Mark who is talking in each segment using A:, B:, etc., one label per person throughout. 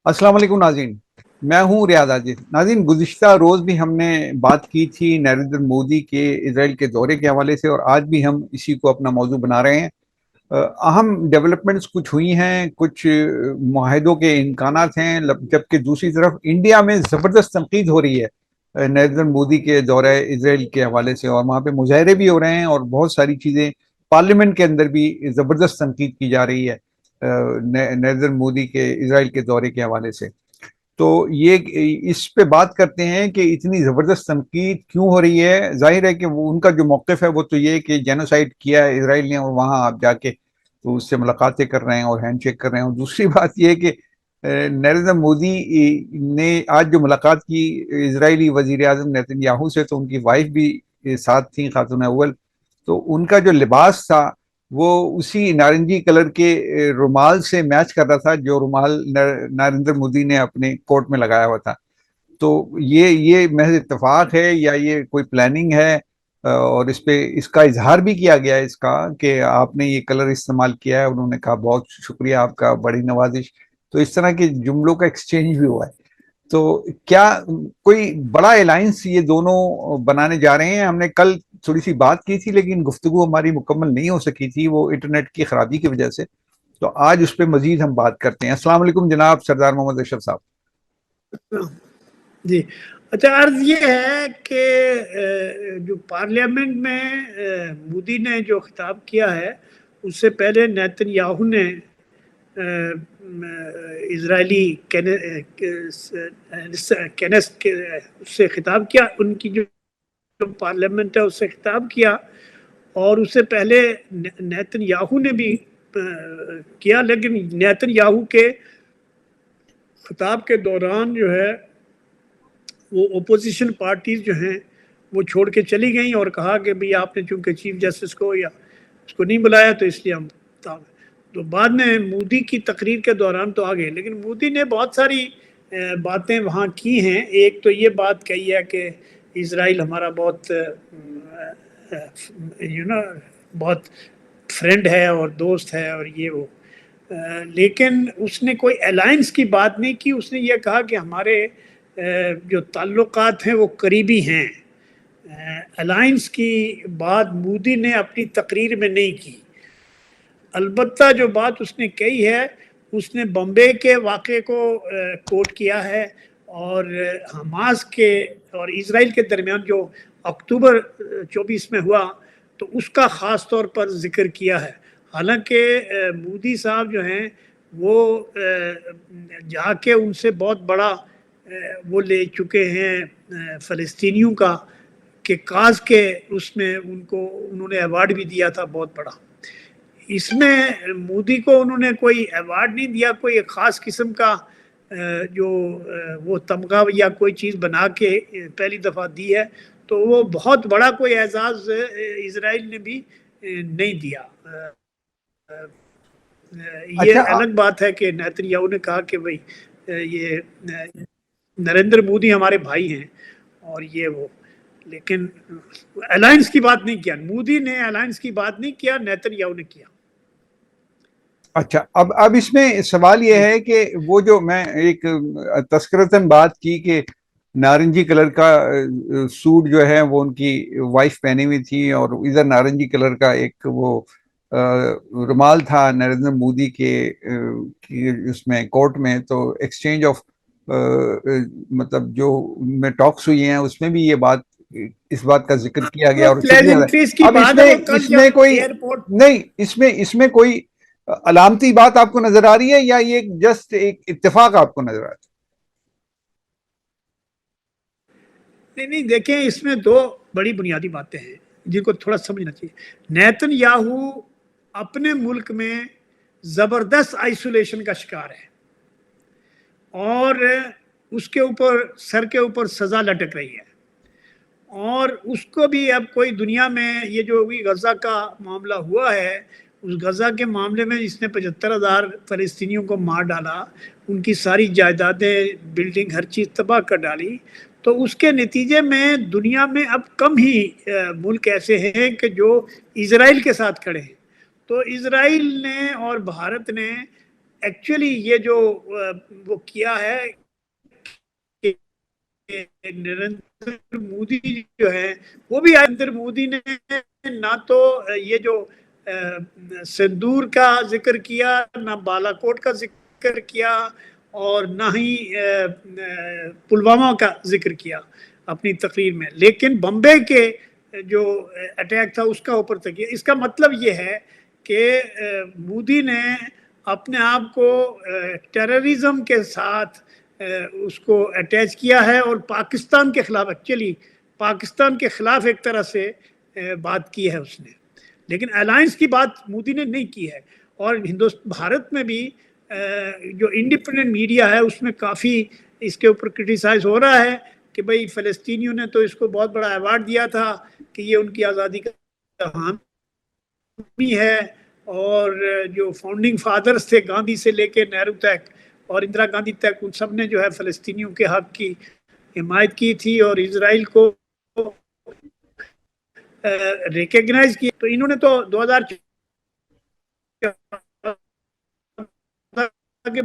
A: अस्सलाम वालेकुम नाज़रीन। मैं हूँ रियाज आजिज। नाज़रीन, गुज़िश्ता रोज़ भी हमने बात की थी नरेंद्र मोदी के इजराइल के दौरे के हवाले से, और आज भी हम इसी को अपना मौजू बना रहे हैं। अहम डेवलपमेंट्स कुछ हुई हैं, कुछ मुआहदों के इम्कानात हैं, जबकि दूसरी तरफ इंडिया में ज़बरदस्त तनकीद हो रही है नरेंद्र मोदी के दौरे इजराइल के हवाले से, और वहाँ पे मुजाहरे भी हो रहे हैं और बहुत सारी चीज़ें पार्लियामेंट के अंदर भी ज़बरदस्त तनकीद की जा रही है नरेंद्र मोदी के इजराइल के दौरे के हवाले से। तो ये इस पे बात करते हैं कि इतनी जबरदस्त तनकीद क्यों हो रही है। जाहिर है कि वो उनका जो मौकफ है वो तो ये कि जेनोसाइड किया है इसराइल ने, और वहां आप जाके तो उससे मुलाकातें कर रहे हैं और हैंडशेक कर रहे हैं। और दूसरी बात ये है कि नरेंद्र मोदी ने आज जो मुलाकात की इजरायली वजीर आजम नेतन्याहू से, तो उनकी वाइफ भी साथ थी, खातून अव्वल। तो उनका जो लिबास था वो उसी नारंगी कलर के रुमाल से मैच कर रहा था जो रुमाल नरेंद्र मोदी ने अपने कोट में लगाया हुआ था। तो ये महज इत्तेफाक है या ये कोई प्लानिंग है? और इस पे इसका इजहार भी किया गया है इसका कि आपने ये कलर इस्तेमाल किया है। उन्होंने कहा बहुत शुक्रिया आपका, बड़ी नवाजिश। तो इस तरह के जुमलों का एक्सचेंज भी हुआ है। तो क्या कोई बड़ा अलायंस ये दोनों बनाने जा रहे हैं? हमने कल थोड़ी सी बात की थी, लेकिन गुफ्तगू हमारी मुकम्मल नहीं हो सकी थी वो इंटरनेट की खराबी की वजह से। तो आज उस पर मजीद हम बात करते हैं। अस्सलाम वालेकुम जनाब सरदार मोहम्मद अशरफ साहब।
B: जी। अच्छा, अर्ज ये है कि जो पार्लियामेंट में मोदी ने जो खिताब किया है, उससे पहले नेतन्याहू ने इजरायली केनेस के उससे खिताब किया। उनकी जो पार्लियामेंट है उससे खिताब किया, और उससे पहले नेतन्याहू ने भी किया। लेकिन नेतन्याहू के खिताब के दौरान जो है वो ओपोजिशन पार्टीज जो हैं वो छोड़ के चली गई और कहा कि भाई आपने चूंकि चीफ जस्टिस को या उसको नहीं बुलाया तो इसलिए हम तो बाद में मोदी की तकरीर के दौरान तो आ गए। लेकिन मोदी ने बहुत सारी बातें वहाँ की हैं। एक तो ये बात कही है कि इसराइल हमारा बहुत बहुत फ्रेंड है और दोस्त है और ये वो। लेकिन उसने कोई अलायंस की बात नहीं की। उसने ये कहा कि हमारे जो ताल्लुकात हैं वो करीबी हैं। अलायंस की बात मोदी ने अपनी तकरीर में नहीं की। अलबत्ता जो बात उसने कही है, उसने बम्बे के वाक़े को कोट किया है, और हमास के और इसराइल के दरमियान जो अक्टूबर 24 में हुआ तो उसका ख़ास तौर पर जिक्र किया है। हालांकि मोदी साहब जो हैं वो जाके उनसे बहुत बड़ा वो ले चुके हैं फ़लस्तीनियों का, कि काज के उसमें उनको उन्होंने अवार्ड भी दिया था बहुत बड़ा। इसमें मोदी को उन्होंने कोई अवार्ड नहीं दिया, कोई एक ख़ास किस्म का जो वो तमगा या कोई चीज़ बना के पहली दफ़ा दी है। तो वो बहुत बड़ा कोई एजाज़ इसराइल ने भी नहीं दिया। ये
A: अच्छा,
B: अलग बात है कि नेतन्याहू ने कहा कि भाई ये नरेंद्र मोदी हमारे भाई हैं और ये वो। लेकिन अलायंस की बात नहीं किया मोदी ने, अलायंस की बात नहीं किया, नेतन्याहू ने किया।
A: अच्छा, अब इसमें सवाल यह
B: जी।
A: है कि वो जो मैं एक तस्करतन बात की कि नारंगी कलर का सूट जो है वो उनकी वाइफ पहनी हुई थी, और इधर नारंगी कलर का एक वो रुमाल था नरेंद्र मोदी की उसमें कोर्ट में। तो एक्सचेंज ऑफ मतलब जो में टॉक्स हुई हैं उसमें भी ये बात, इस बात का जिक्र किया गया,
B: वो
A: और शुक्रिया।
B: प्लेजेंट्रीज की
A: अब
B: बात है।
A: इसमें
B: वो कल
A: इसमें
B: जब
A: कोई
B: एयरपोर्ट
A: नहीं, इसमें कोई अलामती बात आपको नजर आ रही है या ये जस्ट एक इत्तेफाक आपको नजर आ रहा
B: नहीं नहीं, देखें, इसमें दो बड़ी बुनियादी बातें हैं जिनको थोड़ा समझना चाहिए। नेतन्याहू अपने मुल्क में जबरदस्त आइसोलेशन का शिकार है, और उसके ऊपर सर के ऊपर सजा लटक रही है। और उसको भी अब कोई दुनिया में ये जो भी गजा का मामला हुआ है, उस गजा के मामले में इसने 75,000 फलस्तीनियों को मार डाला, उनकी सारी जायदादें, बिल्डिंग, हर चीज़ तबाह कर डाली। तो उसके नतीजे में दुनिया में अब कम ही मुल्क ऐसे हैं कि जो इसराइल के साथ खड़े हैं। तो इसराइल ने और भारत ने एक्चुअली ये जो वो किया है कि नरेंद्र मोदी जो है वो भी, नरेंद्र मोदी ने ना तो ये जो सिंदूर का जिक्र किया, ना बालाकोट का जिक्र किया, और ना ही पुलवामा का जिक्र किया अपनी तकरीर में, लेकिन बम्बे के जो अटैक था उसका ऊपर तक किया। इसका मतलब ये है कि मोदी ने अपने आप को टेररिज्म के साथ उसको अटैच किया है, और पाकिस्तान के खिलाफ, एक्चुअली पाकिस्तान के खिलाफ एक तरह से बात की है उसने, लेकिन अलायंस की बात मोदी ने नहीं की है। और हिंदुस्तान, भारत में भी जो इंडिपेंडेंट मीडिया है उसमें काफ़ी इसके ऊपर क्रिटिसाइज हो रहा है कि भाई फ़लस्तीनियों ने तो इसको बहुत बड़ा अवार्ड दिया था कि ये उनकी आज़ादी का हामी है, और जो फाउंडिंग फादर्स थे गांधी से लेकर नेहरू तक और इंदिरा गांधी तक, उन सब ने जो है फ़लस्तीनियों के हक की हिमायत की थी और इसराइल को रिकग्नाइज किया। तो इन्होंने तो 2014 के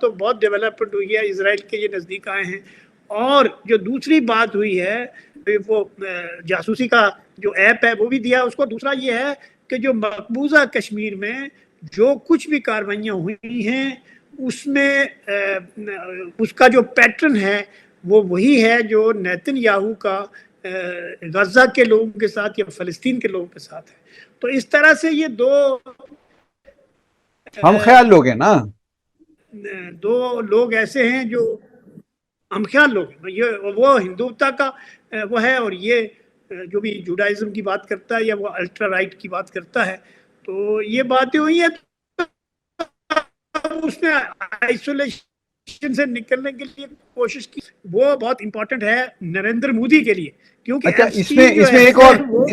B: तो बहुत डेवलपमेंट हुई है, इसराइल के ये नज़दीक आए हैं। और जो दूसरी बात हुई है वो जासूसी का जो ऐप है वो भी दिया उसको। दूसरा ये है कि जो मकबूजा कश्मीर में जो कुछ भी कार्रवाइयाँ हुई हैं उसमें उसका जो पैटर्न है वो वही है जो नेतन्याहू का गजा के लोगों के साथ या फ़लस्तीन के लोगों के साथ है। तो इस तरह से ये दो
A: हम ख्याल लोग हैं ना,
B: दो लोग ऐसे हैं जो हम ख्याल लोग हैं। ये वो हिंदुत्व का वो है, और ये जो भी जुडाइज्म की बात करता है या वो अल्ट्रा राइट की बात करता है। तो ये बातें हुई है, तो उसने आइसोलेशन से निकलने के लिए कोशिश की। वो बहुत इंपॉर्टेंट है नरेंद्र मोदी के लिए, क्योंकि
A: अच्छा
B: एप्स्टीन जो
A: इसमें
B: है
A: एक और
B: वो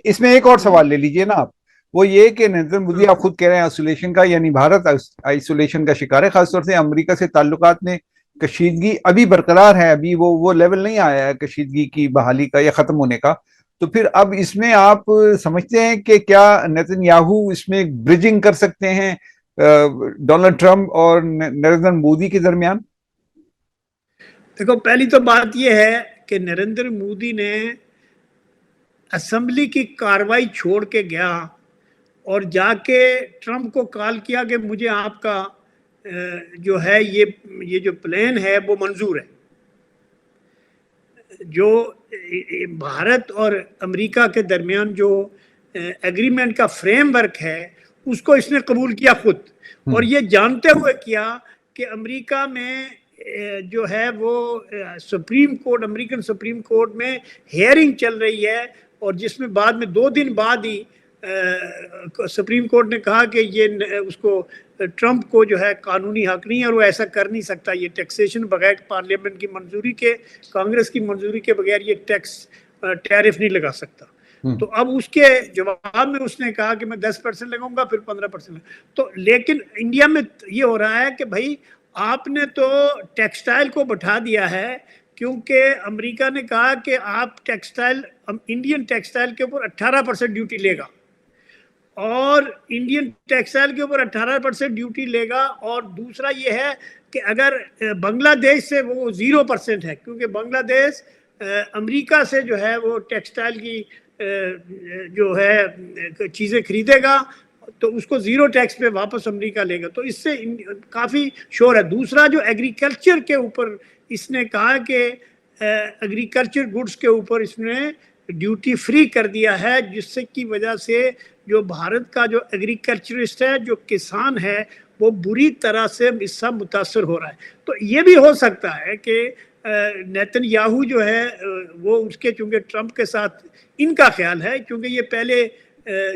A: इसमें एक और सवाल ले लीजिए ना आप। वो ये कि नरेंद्र मोदी, आप खुद कह रहे हैं आइसोलेशन का, यानी भारत आइसोलेशन का शिकार है, खासतौर से अमेरिका से ताल्लुकात में कशीदगी अभी बरकरार है, अभी वो लेवल नहीं आया है कशीदगी की बहाली का या खत्म होने का। तो फिर अब इसमें आप समझते हैं कि क्या नेतन्याहू इसमें ब्रिजिंग कर सकते हैं डोनाल्ड ट्रंप और नरेंद्र मोदी के दरमियान?
B: देखो, पहली तो बात यह है कि नरेंद्र मोदी ने असेंबली की कार्रवाई छोड़ के गया और जाके ट्रंप को कॉल किया कि मुझे आपका जो है ये जो प्लान है वो मंजूर है। जो भारत और अमेरिका के दरमियान जो एग्रीमेंट का फ्रेमवर्क है उसको इसने कबूल किया खुद, और ये जानते हुए किया कि अमेरिका में जो है वो supreme court, American supreme court में हेयरिंग चल रही है, और जिसमें बाद में 2 दिन बाद ही सुप्रीम कोर्ट ने कहा कि ये उसको ट्रंप को जो है कानूनी हक नहीं है और वो ऐसा कर नहीं सकता। ये टैक्सेशन बगैर पार्लियामेंट की मंजूरी के, कांग्रेस की मंजूरी के बगैर ये टैरिफ नहीं लगा सकता। तो अब उसके जवाब में उसने कहा कि मैं 10% लगाऊंगा, फिर 15%। तो लेकिन इंडिया में ये हो रहा है कि भाई आपने तो टेक्सटाइल को बैठा दिया है, क्योंकि अमेरिका ने कहा कि आप टेक्सटाइल, इंडियन टेक्सटाइल के ऊपर 18% ड्यूटी लेगा, और इंडियन टेक्सटाइल के ऊपर 18% ड्यूटी लेगा। और दूसरा ये है कि अगर बांग्लादेश से वो 0% है, क्योंकि बांग्लादेश अमेरिका से जो है वो टेक्सटाइल की जो है चीज़ें खरीदेगा तो उसको 0 टैक्स पे वापस अमेरिका लेगा। तो इससे काफ़ी शोर है। दूसरा जो एग्रीकल्चर के ऊपर इसने कहा कि एग्रीकल्चर गुड्स के ऊपर इसने ड्यूटी फ्री कर दिया है, जिससे की वजह से जो भारत का जो एग्रीकल्चरिस्ट है, जो किसान है, वो बुरी तरह से इससे मुतासर हो रहा है। तो ये भी हो सकता है कि नेतन्याहू जो है वो उसके, चूंकि ट्रंप के साथ इनका ख्याल है, क्योंकि ये पहले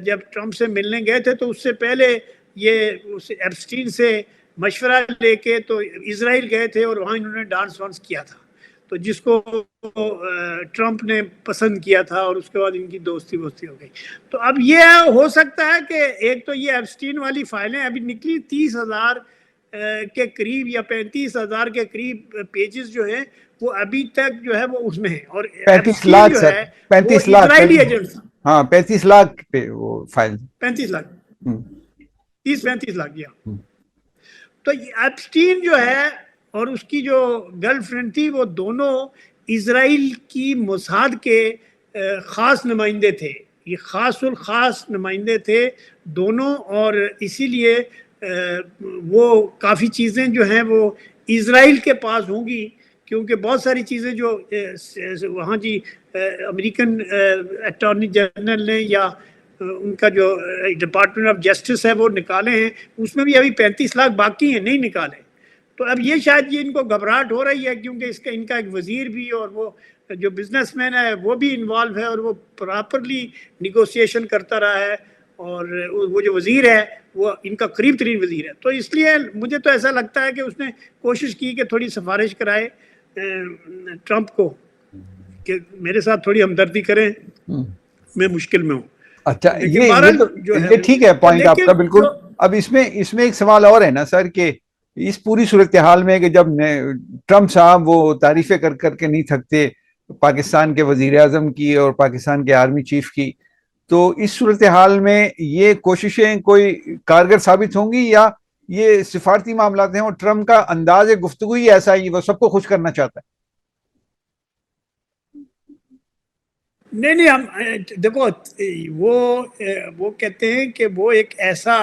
B: जब ट्रंप से मिलने गए थे तो उससे पहले ये उस एप्स्टीन से मशवरा लेके तो इजराइल गए थे और वहाँ इन्होंने डांस वांस किया था, तो जिसको ट्रंप ने पसंद किया था, और उसके बाद इनकी दोस्ती वोस्ती हो गई। तो अब ये हो सकता है कि एक तो ये एप्स्टीन वाली फाइलें अभी निकली 30,000 के करीब या 35,000 के करीब पेजेस जो हैं वो अभी तक जो है वो उसमें है, और
A: 35 लाख
B: जो
A: सर,
B: है
A: 35
B: वो
A: लाख
B: इजरायली एजेंट था।
A: हाँ, 35 लाख पे वो फाइल।
B: 35 लाख,
A: हम्म,
B: 30-35 लाख या।
A: हम्म,
B: तो एप्स्टीन जो है और उसकी जो गर्लफ्रेंड थी, वो दोनों इसराइल की मोसाद के खास नुमाइंदे थे। ये खासुल खास नुमाइंदे थे दोनों, और इसीलिए वो काफ़ी चीज़ें जो हैं वो इसराइल के पास होंगी, क्योंकि बहुत सारी चीज़ें जो वहाँ जी अमेरिकन अटॉर्नी जनरल ने या उनका जो डिपार्टमेंट ऑफ जस्टिस है वो निकाले हैं, उसमें भी अभी 35 लाख बाकी हैं, नहीं निकाले। तो अब ये शायद ये इनको घबराहट हो रही है, क्योंकि इसका इनका एक वजीर भी और वो जो बिजनेसमैन है वो भी इन्वॉल्व है, और वो प्रॉपरली निगोशिएशन करता रहा है, और वो जो वजीर है वो इनका करीब तरीन वजीर है। तो इसलिए मुझे तो ऐसा लगता है कि उसने कोशिश की कि थोड़ी सिफारिश कराए ट्रंप को कि मेरे साथ थोड़ी हमदर्दी करें, मैं मुश्किल में हूँ।
A: अच्छा,
B: लेकिन
A: ये
B: बहरहाल
A: तो
B: जो है
A: ये ठीक है
B: तो
A: पॉइंट आपका
B: लेकिन
A: बिल्कुल।
B: जो
A: अब इसमें इसमें एक सवाल और है ना सर, कि इस पूरी सूरत हाल में कि जब ट्रम्प साहब वो तारीफें कर करके नहीं थकते पाकिस्तान के वजीर आजम की और पाकिस्तान के आर्मी चीफ की, तो इस सूरत हाल में ये कोशिशें कोई कारगर साबित होंगी, या ये सिफारती मामला हैं और ट्रम्प का अंदाज गुफ्तगू ही ऐसा ही वो सबको खुश करना चाहता
B: नहीं नहीं, हम देखो वो कहते हैं कि वो एक ऐसा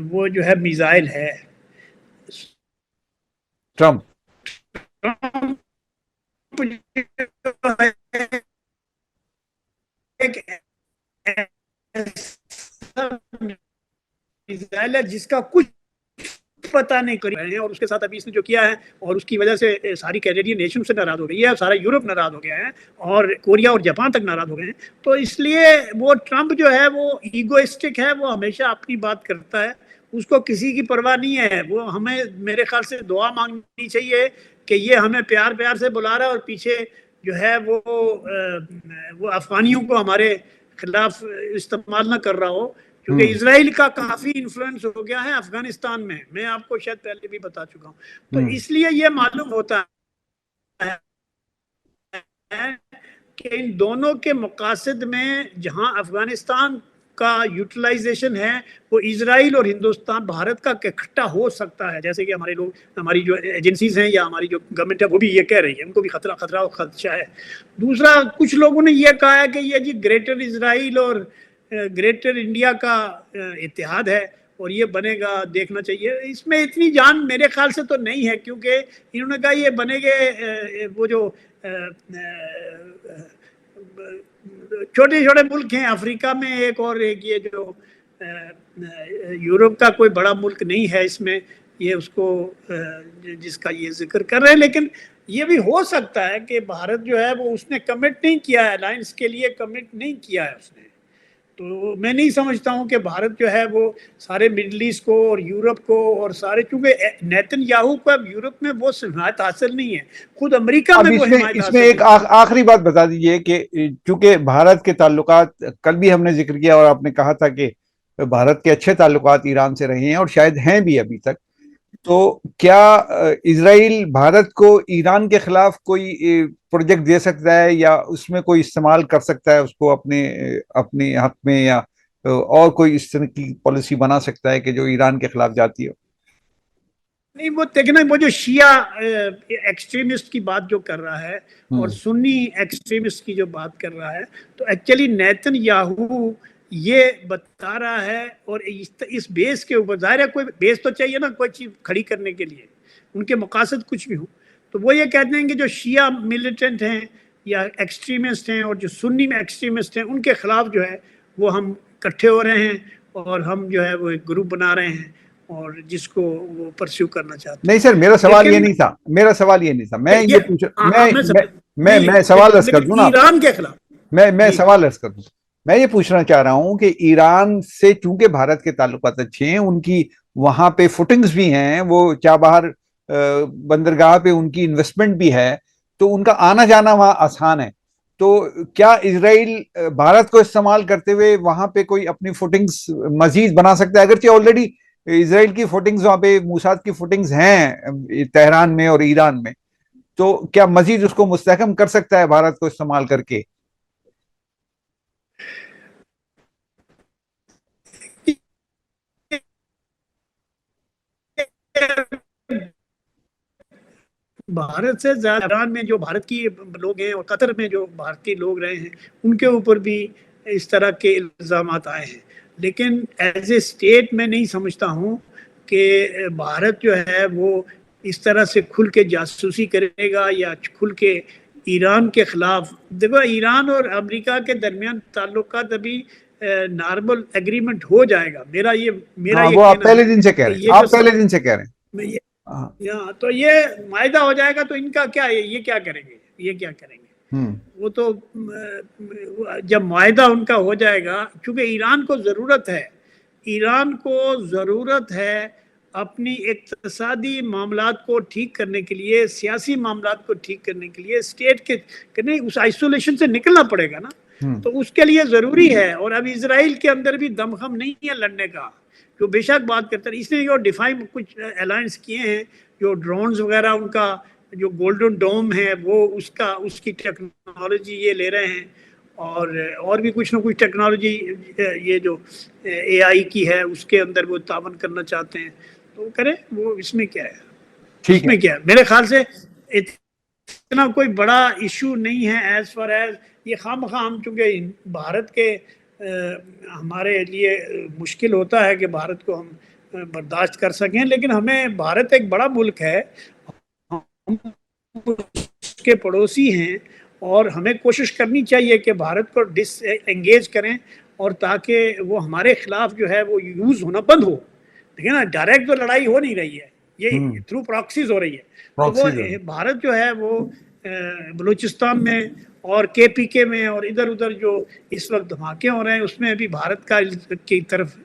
B: वो जो है मिसाइल है,
A: है ट्रम्प?
B: एक ऐसा मिसाइल है जिसका कुछ पता नहीं कर रहे हैं, और उसके साथ अभी इसने जो किया है और उसकी वजह से सारी कैनेडियन नेशन से नाराज हो गई है, सारा यूरोप नाराज हो गया है, और कोरिया और जापान तक नाराज हो गए हैं। तो इसलिए वो ट्रंप जो है वो ईगोइस्टिक है, वो हमेशा अपनी बात करता है, उसको किसी की परवाह नहीं है। वो हमें मेरे ख्याल से दुआ मांगनी चाहिए कि ये हमें प्यार प्यार से बुला रहा है, और पीछे जो है वो अफगानियों को हमारे खिलाफ इस्तेमाल ना कर रहा हो, क्योंकि
A: हम्म,
B: इसराइल का काफी इन्फ्लुएंस हो गया है अफगानिस्तान में, मैं आपको शायद पहले भी बता चुका हूँ। तो
A: हम्म,
B: इसलिए ये मालूम होता है कि इन दोनों के मकासद में जहां अफगानिस्तान का यूटिलाइजेशन है, वो इसराइल और हिंदुस्तान भारत का इकट्ठा हो सकता है, जैसे कि हमारे लोग, हमारी जो एजेंसीज हैं या हमारी जो गवर्नमेंट है वो भी ये कह रही है, उनको भी खतरा खतरा और खदशा है। दूसरा, कुछ लोगों ने ये कहा है कि ये जी ग्रेटर इसराइल और ग्रेटर इंडिया का इतिहाद है और ये बनेगा, देखना चाहिए। इसमें इतनी जान मेरे ख्याल से तो नहीं है, क्योंकि इन्होंने कहा ये बनेंगे वो जो छोटे छोटे मुल्क हैं अफ्रीका में एक, और एक ये जो यूरोप का कोई बड़ा मुल्क नहीं है इसमें, ये उसको जिसका ये जिक्र कर रहे हैं। लेकिन ये भी हो सकता है कि भारत जो है वो उसने कमिट नहीं किया है, अलायंस के लिए कमिट नहीं किया है उसने। तो मैं नहीं समझता हूं कि भारत जो है वो सारे मिडल ईस्ट को और यूरोप को और सारे, चूंकि नेतन्याहू को अब यूरोप में वो हिमायत हासिल नहीं है, खुद अमेरिका
A: अब
B: में वो
A: इसमें
B: हिमायत
A: इसमें
B: हासिल
A: एक
B: नहीं है।
A: आखिरी बात बता दीजिए कि चूंकि भारत के ताल्लुकात कल भी हमने जिक्र किया और आपने कहा था कि भारत के अच्छे ताल्लुकात ईरान से रहे हैं और शायद हैं भी अभी तक, तो क्या इसराइल भारत को ईरान के खिलाफ कोई प्रोजेक्ट दे सकता है, या उसमें कोई इस्तेमाल कर सकता है उसको अपने अपने हक में, या और कोई इस तरह की पॉलिसी बना सकता है कि जो ईरान के खिलाफ जाती हो?
B: नहीं, वो देखना, वो जो शिया एक्सट्रीमिस्ट की बात जो कर रहा है और
A: हम्म,
B: सुन्नी एक्सट्रीमिस्ट की जो बात कर रहा है, तो एक्चुअली नेतन्याहू ये बता रहा है, और इस बेस के ऊपर, जाहिर है कोई बेस तो चाहिए ना कोई चीज खड़ी करने के लिए, उनके मकासद कुछ भी हो। तो वो ये कहते हैं कि जो शिया मिलिटेंट हैं या एक्सट्रीमिस्ट हैं और जो सुन्नी में एक्सट्रीमिस्ट हैं, उनके खिलाफ जो है वो हम इकट्ठे हो रहे हैं, और हम जो है वो एक ग्रुप बना रहे हैं, और जिसको वो परस्यू करना चाहते
A: नहीं
B: हैं।
A: सर, मेरा सवाल ये
B: लेकिन
A: नहीं था, मेरा सवाल ये नहीं था। मैं
B: ये
A: ये पूछ
B: हाँ हाँ, मैं समझ, नहीं
A: मैं सवाल अर्ज कर
B: लेकिन
A: दूं ना।
B: ईरान के खिलाफ।
A: मैं
B: जी
A: सवाल अर्ज कर दूं। मैं ये पूछना चाह रहा हूं कि ईरान से चूंकि भारत के ताल्लुकात अच्छे हैं, उनकी वहां पे फुटिंग्स भी हैं, वो चाबहार बंदरगाह पे उनकी इन्वेस्टमेंट भी है, तो उनका आना जाना वहां आसान है। तो क्या इसराइल भारत को इस्तेमाल करते हुए वहां पे कोई अपनी फुटिंग्स मजीद बना सकता है? अगरचे ऑलरेडी इसराइल की फुटिंग्स वहां पे मूसाद की फुटिंग्स हैं तेहरान में और ईरान में, तो क्या मजीद उसको मुस्तहकम कर सकता है भारत को इस्तेमाल करके?
B: भारत से ज्यादा ईरान में जो भारत की लोग हैं और कतर में जो भारतीय लोग रहे हैं उनके ऊपर भी इस तरह के इल्जाम आए हैं। लेकिन एज ए स्टेट मैं नहीं समझता हूँ कि भारत जो है वो इस तरह से खुल के जासूसी करेगा या खुल के ईरान के खिलाफ। देखो, ईरान और अमेरिका के दरमियान ताल्लुकात अभी नॉर्मल एग्रीमेंट हो जाएगा। मेरा ये
A: वो आप पहले दिन से कह रहे हैं, आप पहले दिन से कह रहे हैं।
B: तो ये मायदा हो जाएगा तो इनका क्या है, ये क्या करेंगे, ये क्या करेंगे? वो तो जब मायदा उनका हो जाएगा, क्योंकि ईरान को जरूरत है अपनी इक्तिसादी मामलात को ठीक करने के लिए, सियासी मामलात को ठीक करने के लिए स्टेट के करने उस आइसोलेशन से निकलना पड़ेगा ना। तो उसके लिए जरूरी है। और अब इजराइल के अंदर भी दमखम नहीं है लड़ने का, जो बेशक बात करते हैं। इसने जो डिफाइन कुछ अलायंस किए हैं, जो ड्रोन्स वगैरह, उनका जो गोल्डन डोम है वो उसकी टेक्नोलॉजी ये ले रहे हैं, और भी कुछ ना कुछ टेक्नोलॉजी ये जो AI की है उसके अंदर वो तावन करना चाहते हैं। तो करें, वो इसमें क्या है, इसमें क्या है? मेरे ख्याल से इतना कोई बड़ा इशू नहीं है एज फार एज ये खामखा हम, चूंकि भारत के हमारे लिए मुश्किल होता है कि भारत को हम बर्दाश्त कर सकें, लेकिन हमें, भारत एक बड़ा मुल्क है, हम उसके पड़ोसी हैं और हमें कोशिश करनी चाहिए कि भारत को डिसएंगेज करें, और ताकि वो हमारे खिलाफ जो है वो यूज होना बंद हो। देखिए ना, डायरेक्ट तो लड़ाई हो नहीं रही है, ये थ्रू प्रॉक्सीज हो रही है। तो वो भारत जो है वो बलूचिस्तान में और KPK में और इधर उधर जो इस वक्त धमाके हो रहे हैं उसमें भी भारत की तरफ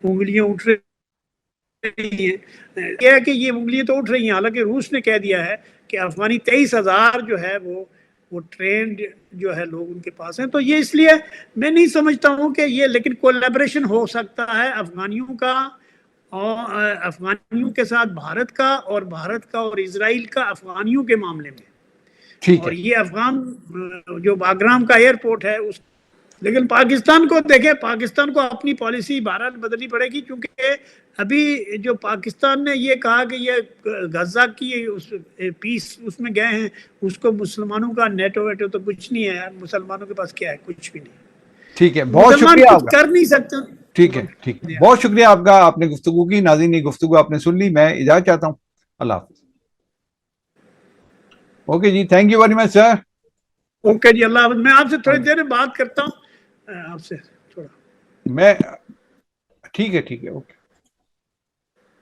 B: उंगलियां उठ रही हैं। क्या है कि ये उंगलियां तो उठ रही हैं, हालांकि रूस ने कह दिया है कि अफगानी 23,000 जो है वो ट्रेंड जो है लोग उनके पास हैं। तो ये इसलिए मैं नहीं समझता हूँ कि ये, लेकिन कोलैबोरेशन हो सकता है अफगानियों का और अफगानियों के साथ भारत का, और भारत का और इजराइल का अफगानियों के मामले में। और ये अफगान जो बागराम का एयरपोर्ट है उस, लेकिन पाकिस्तान को देखें, पाकिस्तान को अपनी पॉलिसी बहरहाल बदलनी पड़ेगी, क्योंकि अभी जो पाकिस्तान ने ये कहा कि ये गजा की उस पीस उसमें गए हैं, उसको मुसलमानों का नेटो वेटो तो कुछ नहीं है यार, मुसलमानों के पास क्या है, कुछ भी नहीं।
A: ठीक है, बहुत शुक्रिया आपका,
B: कर नहीं सकते।
A: ठीक है, बहुत शुक्रिया आपका, आपने गुफ्तगू की। नाज़रीन, ये गुफ्तगू आपने सुन ली, मैं इजाजत चाहता हूँ। अल्लाह हाफ़िज़। ओके जी, thank you very much sir.
B: Okay जी, अल्लाह हाफ़िज़। मैं आपसे थोड़ी देर में बात करता हूँ, आपसे थोड़ा।
A: मैं ठीक है, ओके।